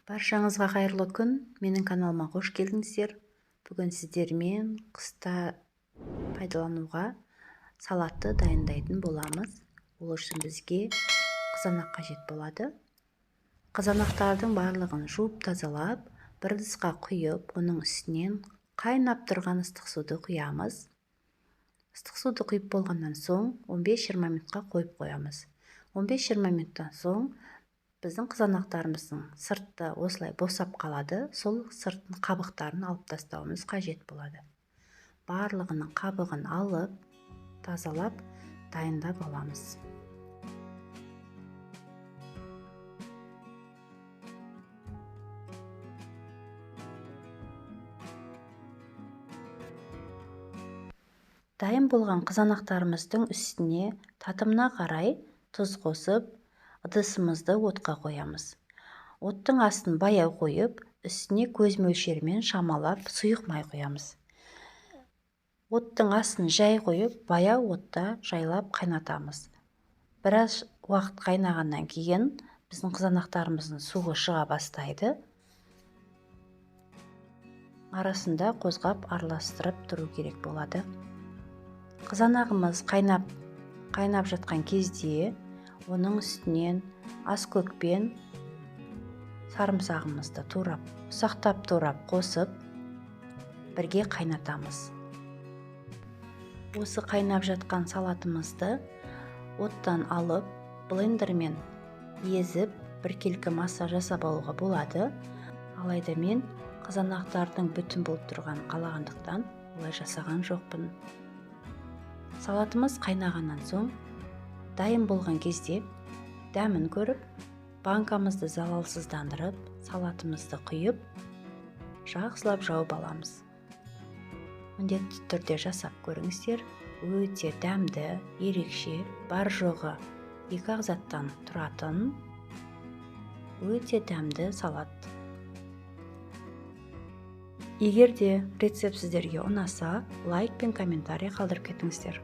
Баршаңызға қайырлы күн. Менің каналыма қош келдіңіздер. Бүгін сіздермен қыста пайдалануға салатты дайындайтын боламыз. Ол үшін бізге қызанақ қажет болады. Қызанақтардың барлығын жуып тазалап, бір ыдысқа құйып, оның үстінен қайнап тұрған ыстық суды құямыз. Ыстық суды құйып болғаннан соң 15-20 минутқа қойып қоямыз. 15-20 минуттан соң біздің қызанақтарымыздың сырты осылай босап қалады. Сол сырттың қабықтарын алып тастауымыз қажет болады. Барлығының қабығын алып, тазалап, дайындап аламыз. Дайын болған қызанақтарымыздың үстіне татымына қарай тұз қосып, ыдысымызды отқа қоямыз. Оттың астын баяу қойып, үстіне көз мөлшерімен шамалап сұйық май құямыз. Оттың астын жай қойып, баяу отта жайлап қайнатамыз. Біраз уақыт қайнағаннан кейін біздің қызанақтарымыздың суы шыға бастайды. Арасында қозғап араластырып тұру керек болады. Қызанағымыз қайнап жатқан кезде оның үстінен аскөкпен сарымсағымызды ұсақтап турап қосып, бірге қайнатамыз. Осы қайнап жатқан салатымызды оттан алып, блендермен езіп, біркелкі масса жасап алуға болады. Алайда мен қызанақтардың бүтін болып тұрған қалағандықтан олай жасаған жоқпын. Салатымыз қайнағаннан соң, дайын болған кезде дәмін көріп, банкамызды залалсыздандырып, салатымызды құйып, жақсылап жауып аламыз. Міндетті түрде жасап көріңіздер. Өте дәмді, ерекше, бар жоғы 2 заттан тұратын өте дәмді салат. Егер де рецепт сіздерге ұнаса, лайк пен комментарий қалдырып кетіңіздер.